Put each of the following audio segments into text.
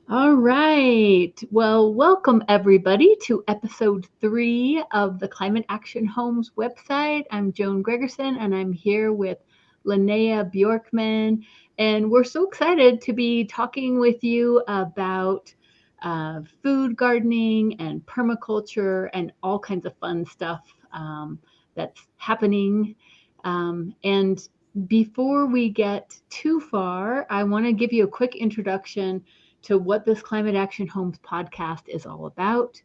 All right. Well, welcome everybody to episode 3 of the Climate Action Homes website. I'm Joan Gregerson and I'm here with Linnea Bjorkman. And we're so excited to be talking with you about food gardening and permaculture and all kinds of fun stuff that's happening. And before we get too far, I want to give you a quick introduction to what this Climate Action Homes podcast is all about.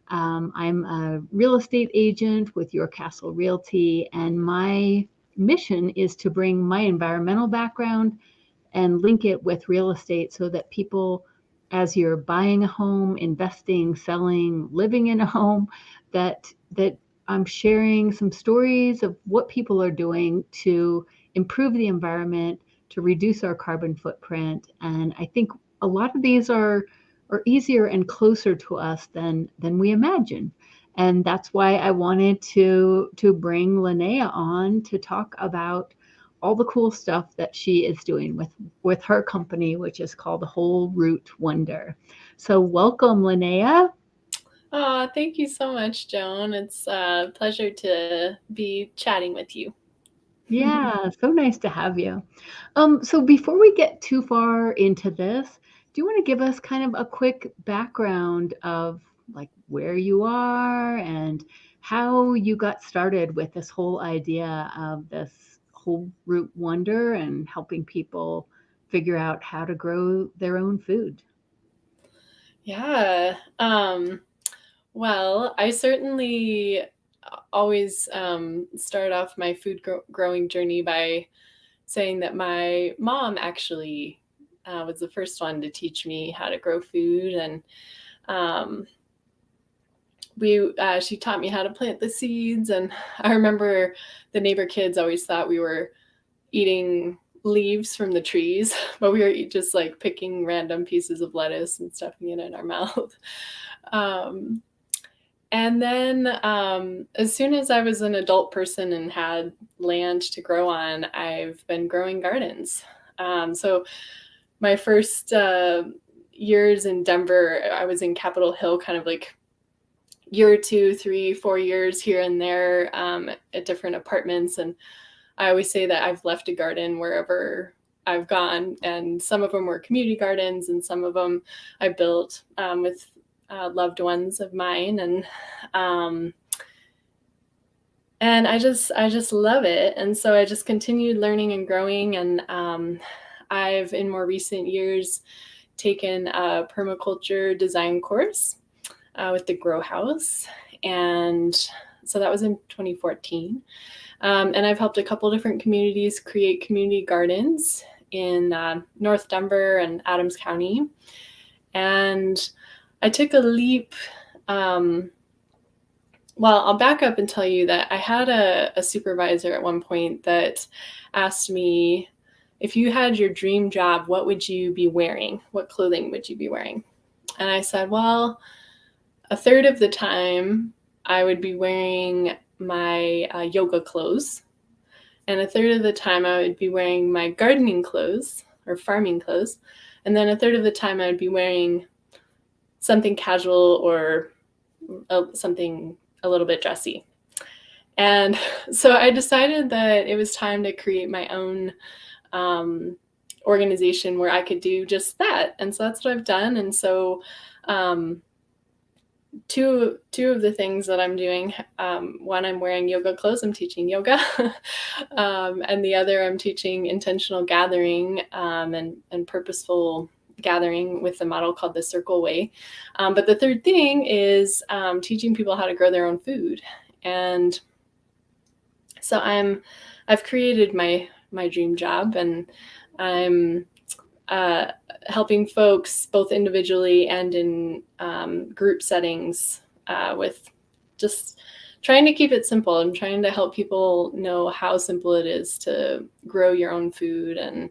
I'm a real estate agent with Your Castle Realty, and my mission is to bring my environmental background and link it with real estate so that people, as you're buying a home, investing, selling, living in a home, that I'm sharing some stories of what people are doing to improve the environment, to reduce our carbon footprint. And I think a lot of these are easier and closer to us than we imagine. And that's why I wanted to bring Linnea on to talk about all the cool stuff that she is doing with her company, which is called Whole Root Wonder. So welcome, Linnea. Oh, thank you so much, Joan. It's a pleasure to be chatting with you. Yeah, so nice to have you. So before we get too far into this, do you want to give us kind of a quick background of like where you are and how you got started with this whole idea of this whole root wonder and helping people figure out how to grow their own food? Yeah. Well, I certainly always start off my food growing journey by saying that my mom actually was the first one to teach me how to grow food, and um, we she taught me how to plant the seeds. And I remember the neighbor kids always thought we were eating leaves from the trees, but we were just like picking random pieces of lettuce and stuffing it in our mouth. Um, and then as soon as I was an adult person and had land to grow on, I've been growing gardens. So my first years in Denver, I was in Capitol Hill, kind of like year or two, 3, 4 years here and there at different apartments. And I always say that I've left a garden wherever I've gone, and some of them were community gardens, and some of them I built with loved ones of mine, um, and I just love it, and so I just continued learning and growing, and I've in more recent years taken a permaculture design course with the Grow House, and so that was in 2014. And I've helped a couple different communities create community gardens in North Denver and Adams County. And I took a leap. Um, well, I'll back up and tell you that I had a supervisor at one point that asked me, if you had your dream job, what would you be wearing? What clothing would you be wearing? And I said, well, a third of the time I would be wearing my yoga clothes, and a third of the time I would be wearing my gardening clothes or farming clothes, and then a third of the time I would be wearing something casual or something a little bit dressy. And so I decided that it was time to create my own organization where I could do just that. And so that's what I've done. And so um, two of the things that I'm doing. One, I'm wearing yoga clothes. I'm teaching yoga, and the other, I'm teaching intentional gathering and purposeful gathering with a model called the Circle Way. But the third thing is teaching people how to grow their own food. And so I've created my dream job, and I'm helping folks both individually and in group settings with just trying to keep it simple and trying to help people know how simple it is to grow your own food. And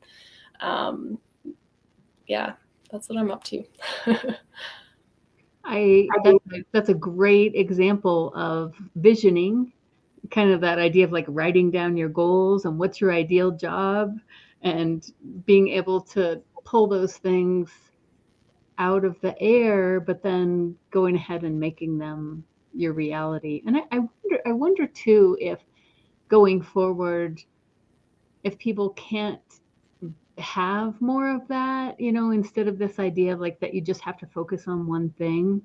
yeah, that's what I'm up to. That's a great example of visioning, kind of that idea of like writing down your goals and what's your ideal job and being able to pull those things out of the air, but then going ahead and making them your reality. And I wonder too, if going forward, if people can't have more of that, instead of this idea of like that you just have to focus on one thing,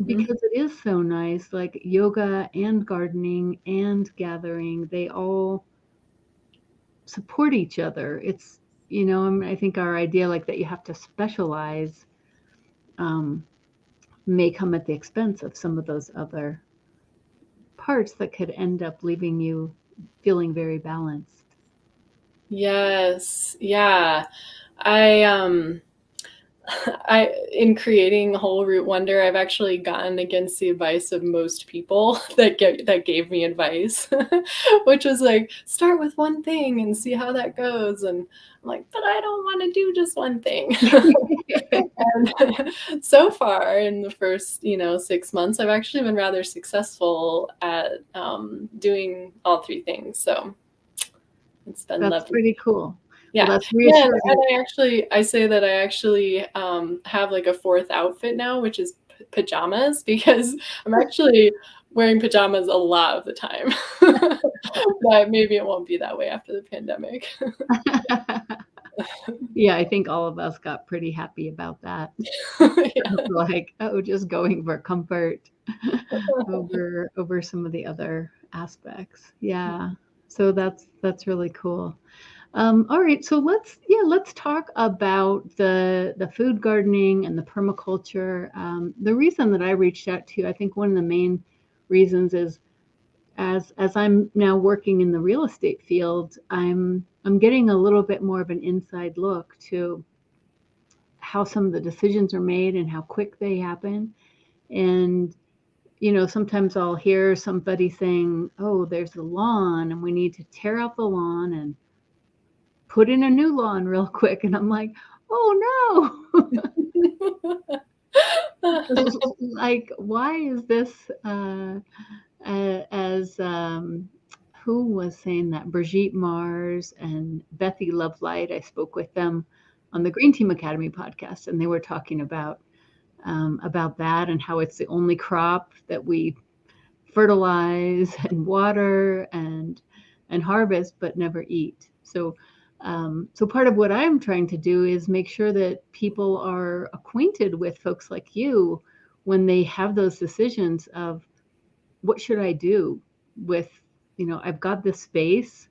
because it is so nice, like yoga and gardening and gathering, they all support each other. It's, I think our idea like that you have to specialize may come at the expense of some of those other parts that could end up leaving you feeling very balanced. Yes. Yeah. I in creating Whole Root Wonder, I've actually gotten against the advice of most people that gave me advice, which was like, start with one thing and see how that goes. And I'm like, but I don't want to do just one thing. And so far, in the first 6 months, I've actually been rather successful at doing all three things. So it's been That's lovely. pretty cool. Yeah. Well, that's Yeah. reassuring. And I say that I actually have like a fourth outfit now, which is pajamas, because I'm actually wearing pajamas a lot of the time. But maybe it won't be that way after the pandemic. Yeah, I think all of us got pretty happy about that. Yeah. Like, oh, just going for comfort over some of the other aspects. Yeah. So that's really cool. All right, so let's talk about the food gardening and the permaculture. The reason that I reached out to you, I think one of the main reasons is as I'm now working in the real estate field, I'm getting a little bit more of an inside look to how some of the decisions are made and how quick they happen. And sometimes I'll hear somebody saying, "Oh, there's a lawn and we need to tear out the lawn and put in a new lawn real quick." And I'm like, "Oh no." Like, why is this as who was saying that? Brigitte Mars and Bethy Lovelight. I spoke with them on the Green Team Academy podcast, and they were talking about that and how it's the only crop that we fertilize and water and harvest, but never eat. So part of what I'm trying to do is make sure that people are acquainted with folks like you when they have those decisions of what should I do with, I've got this space.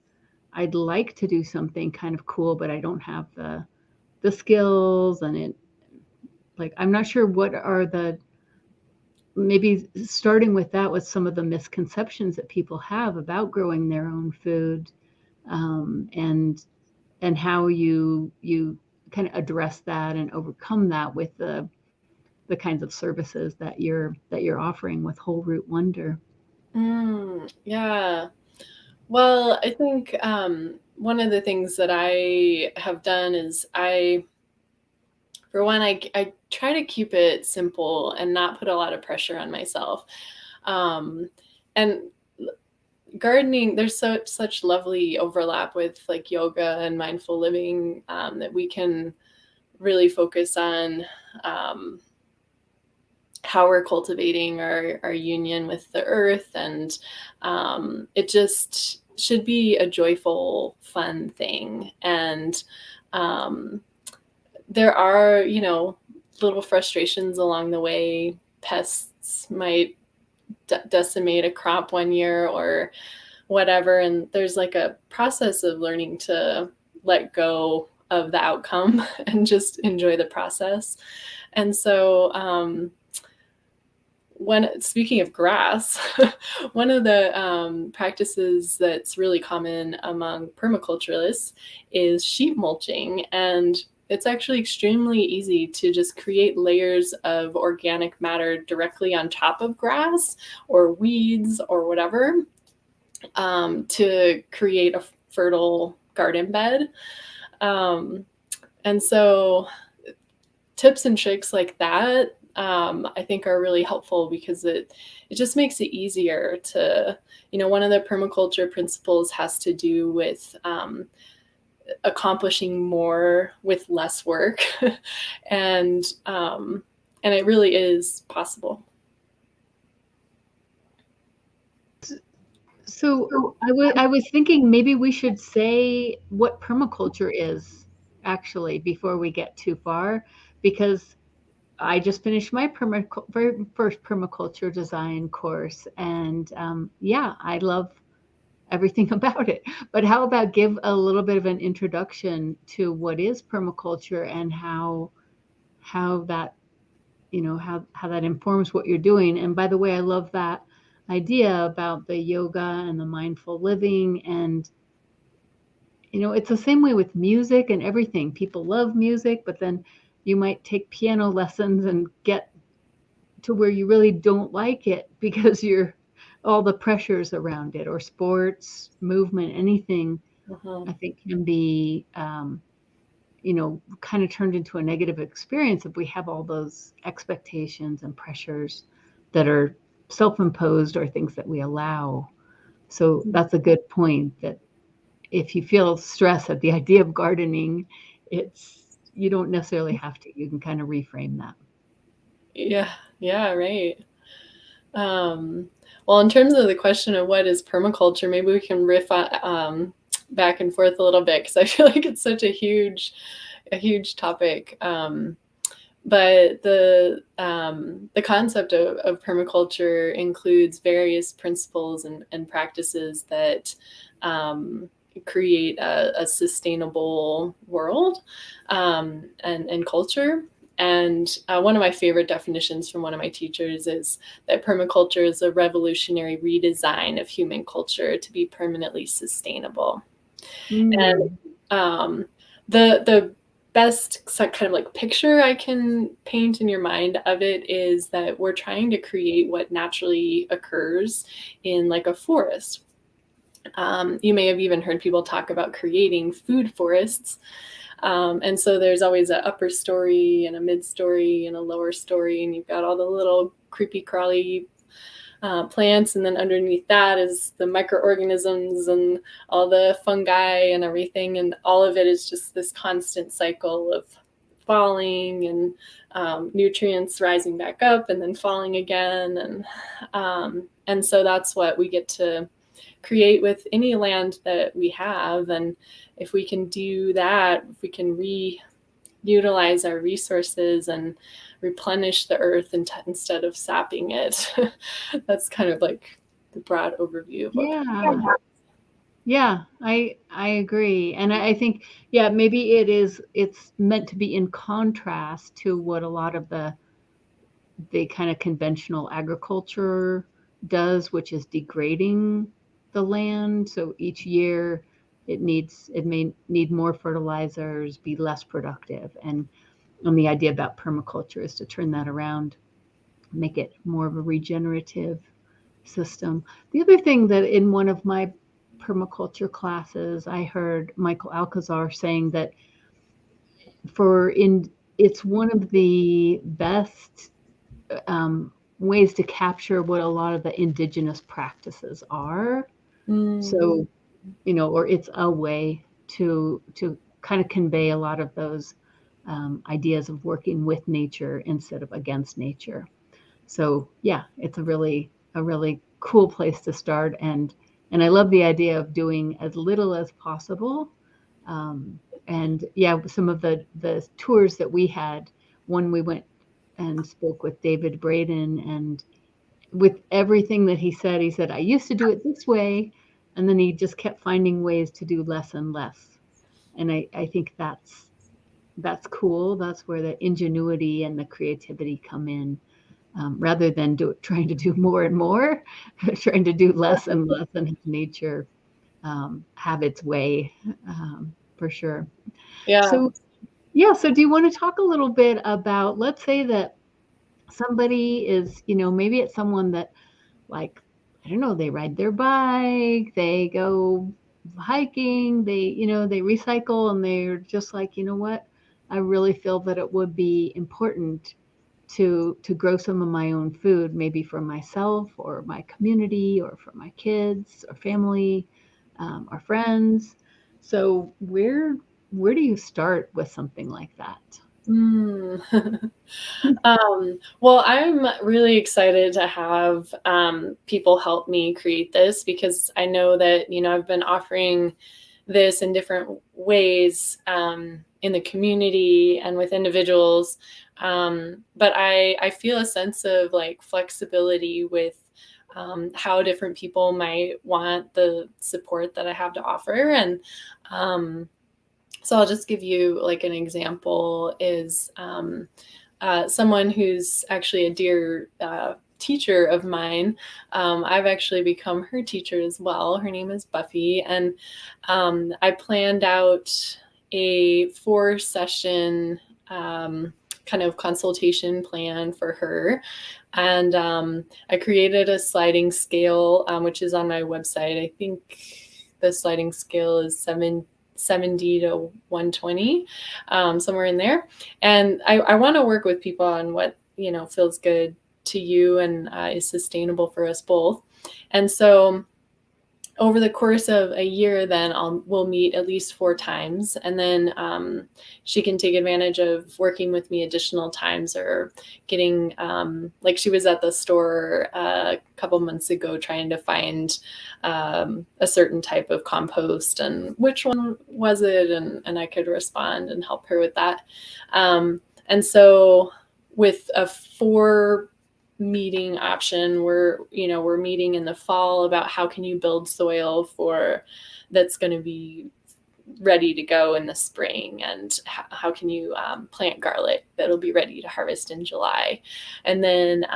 I'd like to do something kind of cool, but I don't have the skills and it, like, I'm not sure what are maybe starting with that, with some of the misconceptions that people have about growing their own food, and how you kind of address that and overcome that with the kinds of services that you're offering with Whole Root Wonder. Yeah. Well, I think one of the things that I have done is for one, I try to keep it simple and not put a lot of pressure on myself. And gardening, there's such lovely overlap with like yoga and mindful living, that we can really focus on how we're cultivating our union with the earth. And it just should be a joyful, fun thing. And there are, little frustrations along the way. Pests might decimate a crop one year or whatever. And there's like a process of learning to let go of the outcome and just enjoy the process. And so, speaking of grass, one of the practices that's really common among permaculturalists is sheet mulching. And it's actually extremely easy to just create layers of organic matter directly on top of grass or weeds or whatever, to create a fertile garden bed. And so tips and tricks like that, I think are really helpful, because it just makes it easier to, one of the permaculture principles has to do with accomplishing more with less work. and it really is possible. So I was thinking maybe we should say what permaculture is actually before we get too far, because I just finished my very first permaculture design course, and yeah, I love everything about it. But how about give a little bit of an introduction to what is permaculture and how that how that informs what you're doing. And by the way, I love that idea about the yoga and the mindful living. And it's the same way with music and everything. People love music, but then you might take piano lessons and get to where you really don't like it because you're all the pressures around it, or sports, movement, anything. I think can be kind of turned into a negative experience if we have all those expectations and pressures that are self-imposed or things that we allow. So that's a good point, that if you feel stress at the idea of gardening, you don't necessarily have to. You can kind of reframe that. Yeah, right. Well, in terms of the question of what is permaculture, maybe we can riff on, back and forth a little bit, because I feel like it's such a huge topic. But the concept of permaculture includes various principles and practices that create a sustainable world and culture. And one of my favorite definitions from one of my teachers is that permaculture is a revolutionary redesign of human culture to be permanently sustainable. And the best kind of like picture I can paint in your mind of it is that we're trying to create what naturally occurs in like a forest. You may have even heard people talk about creating food forests. And so there's always an upper story and a mid story and a lower story, and you've got all the little creepy crawly plants, and then underneath that is the microorganisms and all the fungi and everything, and all of it is just this constant cycle of falling and nutrients rising back up and then falling again, and so that's what we get to create with any land that we have. And if we can do that, if we can reutilize our resources and replenish the earth instead of sapping it, that's kind of like the broad overview of what I agree. And I think, yeah, maybe it's meant to be in contrast to what a lot of the kind of conventional agriculture does, which is degrading the land. So each year it may need more fertilizers, be less productive. And the idea about permaculture is to turn that around, make it more of a regenerative system. The other thing that in one of my permaculture classes, I heard Michael Alcazar saying that it's one of the best ways to capture what a lot of the indigenous practices are. So, or it's a way to kind of convey a lot of those ideas of working with nature instead of against nature. So yeah, it's a really cool place to start, and I love the idea of doing as little as possible. And yeah, some of the tours that we had, when we went and spoke with David Braden, and with everything that he said, I used to do it this way, and then he just kept finding ways to do less and less. And I think that's cool. That's where the ingenuity and the creativity come in. Rather than trying to do more and more, trying to do less and less, and have nature have its way, for sure. Yeah. So do you want to talk a little bit about, let's say that somebody is, maybe it's someone that, like, I don't know, they ride their bike, they go hiking, they recycle, and they're just like, you know what, I really feel that it would be important to grow some of my own food, maybe for myself or my community or for my kids or family, or friends. So where do you start with something like that? Well, I'm really excited to have people help me create this, because I know that, I've been offering this in different ways in the community and with individuals. But I feel a sense of like flexibility with how different people might want the support that I have to offer. And so I'll just give you like an example is someone who's actually a dear teacher of mine. I've actually become her teacher as well. Her name is Buffy. And I planned out a 4-session kind of consultation plan for her. And I created a sliding scale, which is on my website. I think the sliding scale is 70 to 120, somewhere in there. And I want to work with people on what, feels good to you and is sustainable for us both. And so over the course of a year, then we'll meet at least 4 times. And then she can take advantage of working with me additional times, or getting, like she was at the store a couple months ago trying to find a certain type of compost and which one was it. And I could respond and help her with that. And so with a 4 meeting option, we're meeting in the fall about how can you build soil that's going to be ready to go in the spring, and how can you plant garlic that'll be ready to harvest in July. And then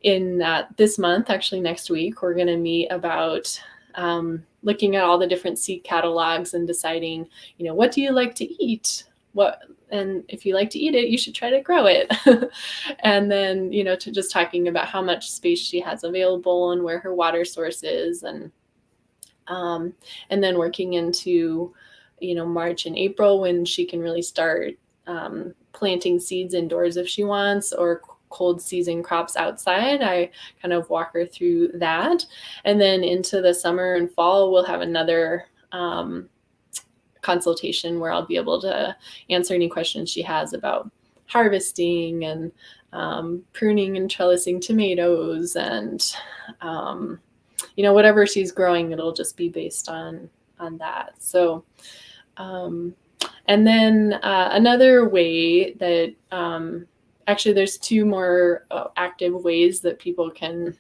in this month, actually next week, we're going to meet about looking at all the different seed catalogs and deciding, what do you like to eat? And if you like to eat it, you should try to grow it. And then, to just talking about how much space she has available and where her water source is. And then working into, March and April, when she can really start planting seeds indoors if she wants, or cold season crops outside. I kind of walk her through that. And then into the summer and fall, we'll have another consultation where I'll be able to answer any questions she has about harvesting and pruning and trellising tomatoes, and whatever she's growing, it'll just be based on that. So and then another way that actually there's 2 more active ways that people can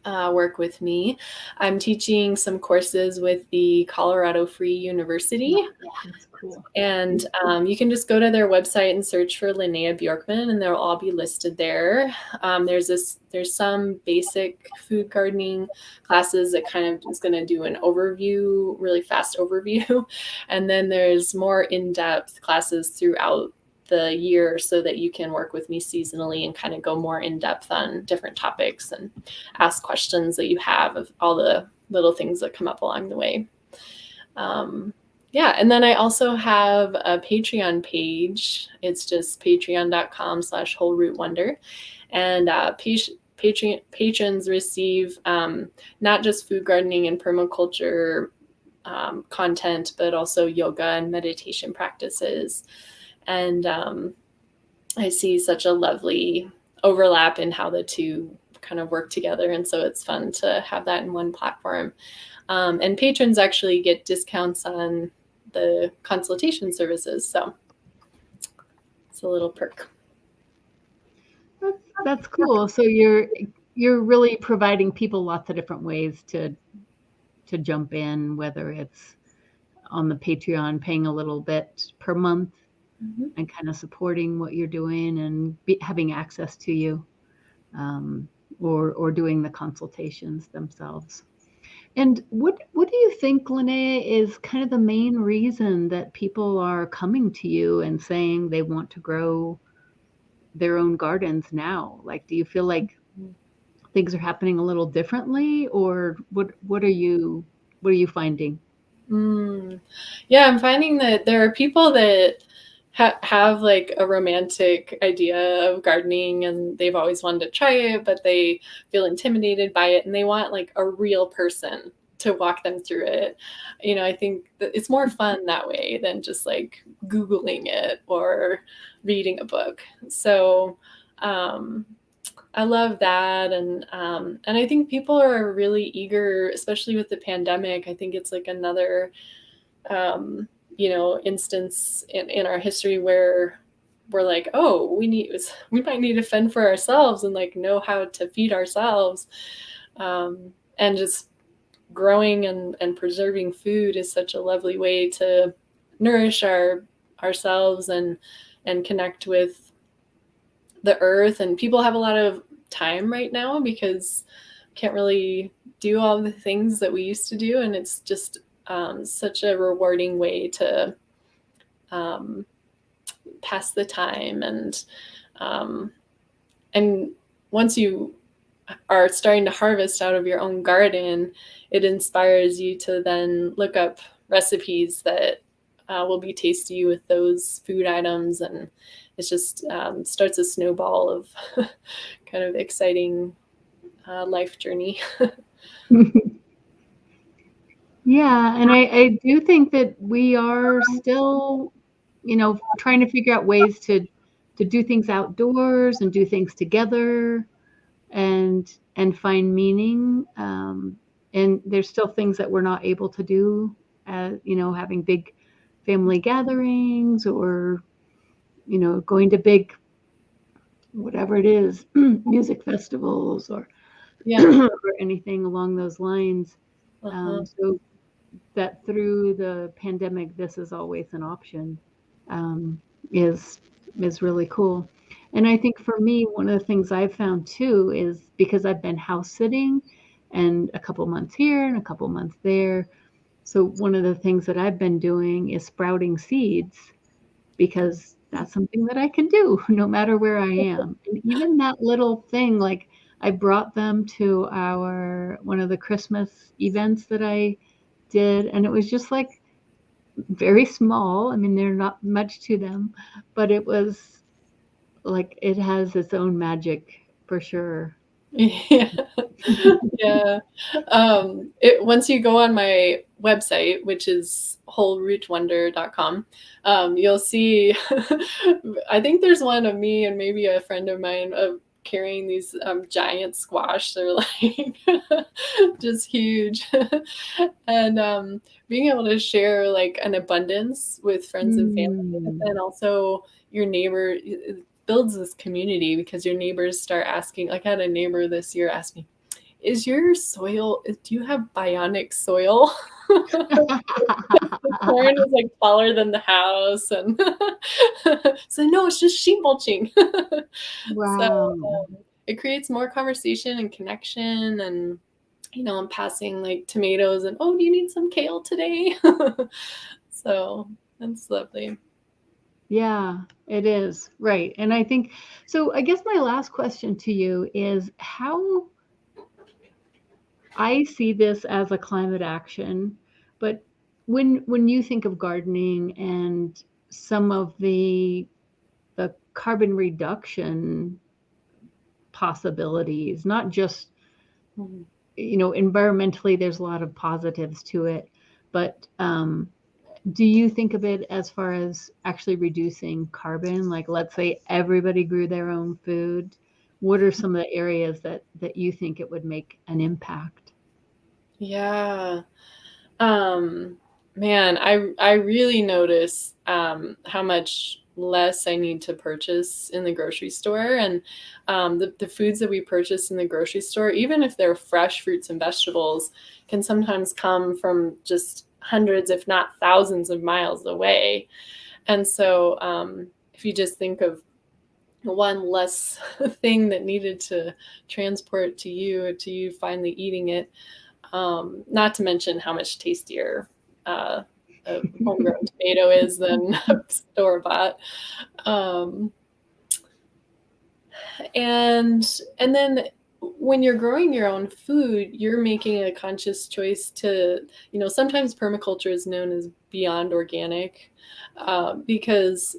work with me. I'm teaching some courses with the Colorado Free University. Yeah, that's cool. And you can just go to their website and search for Linnea Bjorkman, and they'll all be listed there. There's some basic food gardening classes that kind of is going to do an overview, really fast overview. And then there's more in-depth classes throughout the year, so that you can work with me seasonally and kind of go more in depth on different topics and ask questions that you have of all the little things that come up along the way. And then I also have a Patreon page. It's just patreon.com/wholerootwonder. And patrons receive not just food gardening and permaculture content, but also yoga and meditation practices. And I see such a lovely overlap in how the 2 kind of work together. And so it's fun to have that in one platform. And patrons actually get discounts on the consultation services. So it's a little perk. That's cool. So you're really providing people lots of different ways to jump in, whether it's on the Patreon, paying a little bit per month, and kind of supporting what you're doing and having access to you, or doing the consultations themselves. And what do you think, Linnea, is kind of the main reason that people are coming to you and saying they want to grow their own gardens now? Like, do you feel like things are happening a little differently, or what are you finding? Yeah, I'm finding that there are people that have like a romantic idea of gardening, and they've always wanted to try it, but they feel intimidated by it, and they want like a real person to walk them through it. I think that it's more fun that way than just like Googling it or reading a book. So I love that. And I think people are really eager, especially with the pandemic. I think it's like another, instance in our history where we're like, oh, we might need to fend for ourselves and like know how to feed ourselves. And just growing and preserving food is such a lovely way to nourish ourselves and connect with the earth. And people have a lot of time right now because can't really do all the things that we used to do, and it's just such a rewarding way to pass the time. And once you are starting to harvest out of your own garden, it inspires you to then look up recipes that will be tasty with those food items, and it's just starts a snowball of kind of exciting life journey. Yeah, and I do think that we are still, trying to figure out ways to do things outdoors and do things together and find meaning. And there's still things that we're not able to do, having big family gatherings or, going to big, whatever it is, music festivals or or anything along those lines. So that through the pandemic, this is always an option, is really cool. And I think for me, one of the things I've found too is because I've been house sitting and a couple months here and a couple months there. So one of the things that I've been doing is sprouting seeds because that's something that I can do no matter where I am. And even that little thing, like I brought them to one of the Christmas events that I did, and it was just like very small. I mean, they're not much to them, but it was like it has its own magic for sure. Yeah. Yeah. Once you go on my website, which is wholerootwonder.com, you'll see, I think there's one of me and maybe a friend of mine of carrying these giant squash. They're like just huge. And being able to share like an abundance with friends and family, and also your neighbor, it builds this community because your neighbors start asking. Like I had a neighbor this year ask me, is your soil, do you have bionic soil? The corn is like taller than the house, and so no, it's just sheet mulching. Wow. So it creates more conversation and connection, and I'm passing like tomatoes and, oh, do you need some kale today? So that's lovely. Yeah, it is. Right. And I think so. I guess my last question to you is how I see this as a climate action, but when you think of gardening and some of the carbon reduction possibilities, not just environmentally, there's a lot of positives to it, but do you think of it as far as actually reducing carbon? Like, let's say everybody grew their own food. What are some of the areas that you think it would make an impact? Yeah. Man, I really notice how much less I need to purchase in the grocery store. And the foods that we purchase in the grocery store, even if they're fresh fruits and vegetables, can sometimes come from just hundreds, if not thousands of miles away. And so if you just think of one less thing that needed to transport to you finally eating it, not to mention how much tastier a homegrown tomato is than store-bought. And then when you're growing your own food, you're making a conscious choice to, sometimes permaculture is known as beyond organic, because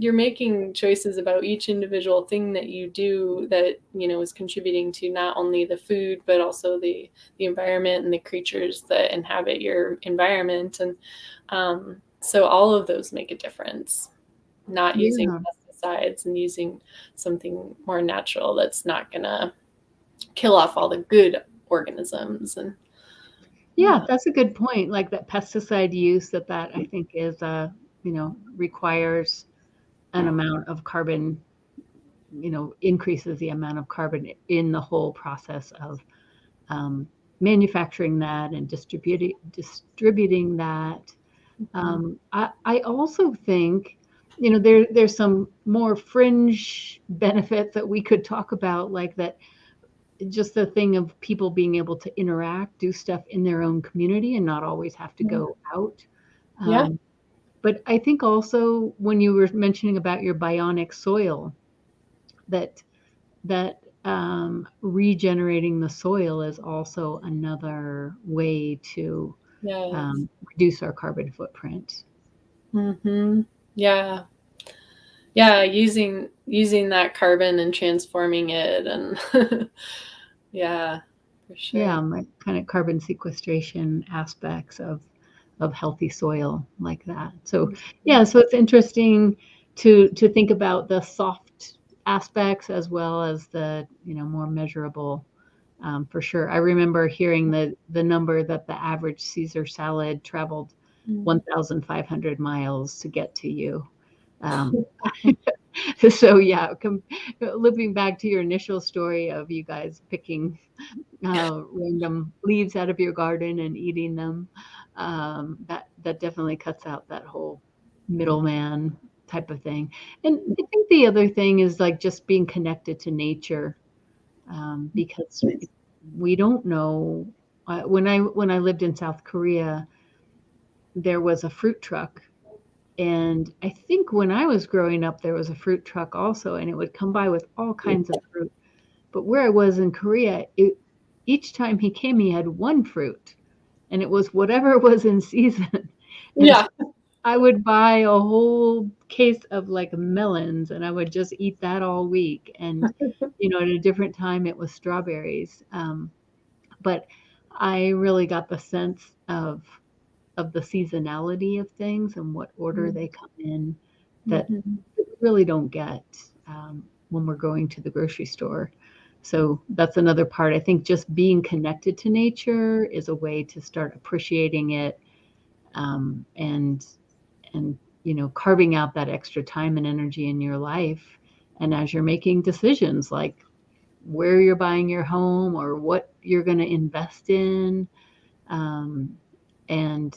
you're making choices about each individual thing that you do that, is contributing to not only the food, but also the environment and the creatures that inhabit your environment. And so all of those make a difference. Not using pesticides and using something more natural that's not going to kill off all the good organisms. And yeah, that's a good point. Like that pesticide use that I think is, requires an amount of carbon, increases the amount of carbon in the whole process of manufacturing that and distributing that. I also think, there's some more fringe benefits that we could talk about, like that, just the thing of people being able to interact, do stuff in their own community and not always have to go out. Yeah. But I think also when you were mentioning about your bionic soil, that regenerating the soil is also another way to reduce our carbon footprint. Yeah. Using that carbon and transforming it, and yeah, for sure. Yeah, like kind of carbon sequestration aspects of healthy soil like that. So yeah, so it's interesting to think about the soft aspects as well as the more measurable. For sure, I remember hearing the number that the average Caesar salad traveled 1,500 miles to get to you. So yeah, looping back to your initial story of you guys picking random leaves out of your garden and eating them, that definitely cuts out that whole middleman type of thing. And I think the other thing is like just being connected to nature, because we don't know. When I lived in South Korea, there was a fruit truck. And I think when I was growing up, there was a fruit truck also, and it would come by with all kinds of fruit. But where I was in Korea, each time he came, he had one fruit, and it was whatever was in season. Yeah. So I would buy a whole case of like melons, and I would just eat that all week. And, at a different time, it was strawberries. But I really got the sense of the seasonality of things and what order they come in that we really don't get when we're going to the grocery store. So that's another part. I think just being connected to nature is a way to start appreciating it, and carving out that extra time and energy in your life. And as you're making decisions like where you're buying your home or what you're going to invest in, and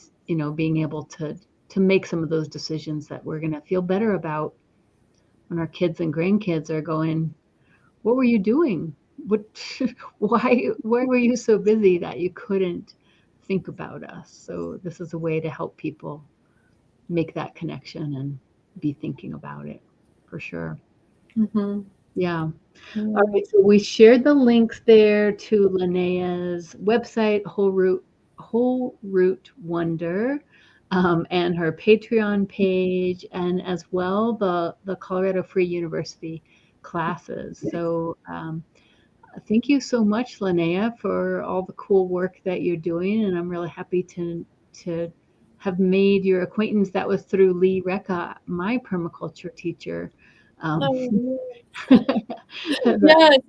being able to make some of those decisions that we're going to feel better about when our kids and grandkids are going, what were you doing? What why were you so busy that you couldn't think about us? So this is a way to help people make that connection and be thinking about it, for sure. Yeah. All right, so we shared the links there to Linnea's website, Whole Root Wonder, and her Patreon page, and as well the Colorado Free University classes. So thank you so much, Linnea, for all the cool work that you're doing, and I'm really happy to have made your acquaintance. That was through Lee Recca, my permaculture teacher. Yes,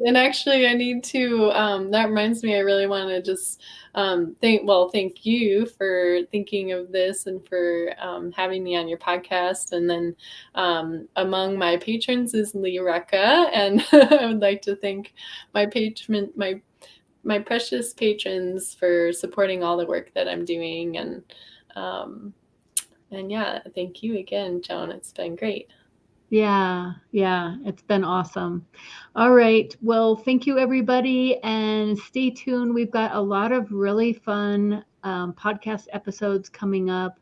and actually I need to, that reminds me, I really want to just thank you for thinking of this and for having me on your podcast. And then among my patrons is Lee Recca, and I would like to thank my my precious patrons for supporting all the work that I'm doing. And yeah, thank you again, Joan. It's been great. Yeah, it's been awesome. All right. Well, thank you, everybody, and stay tuned. We've got a lot of really fun podcast episodes coming up.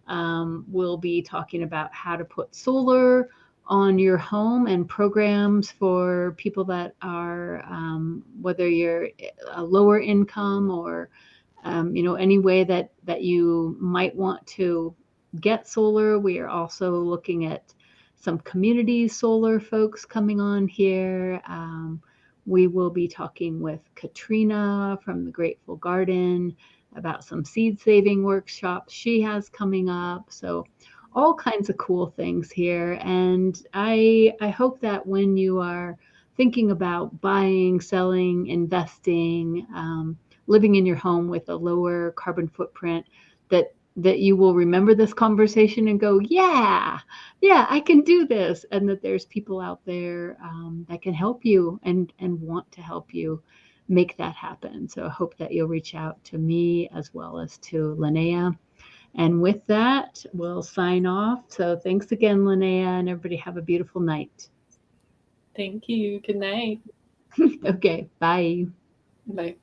We'll be talking about how to put solar on your home and programs for people that are, whether you're a lower income or, any way that you might want to get solar. We are also looking at some community solar folks coming on here. We will be talking with Katrina from the Grateful Garden about some seed saving workshops she has coming up. So all kinds of cool things here. And I hope that when you are thinking about buying, selling, investing, living in your home with a lower carbon footprint, that you will remember this conversation and go, yeah, I can do this, and that there's people out there that can help you and want to help you make that happen. So I hope that you'll reach out to me as well as to Linnea. And with that, we'll sign off. So thanks again, Linnea, and everybody have a beautiful night. Thank you. Good night. Okay, bye. Bye.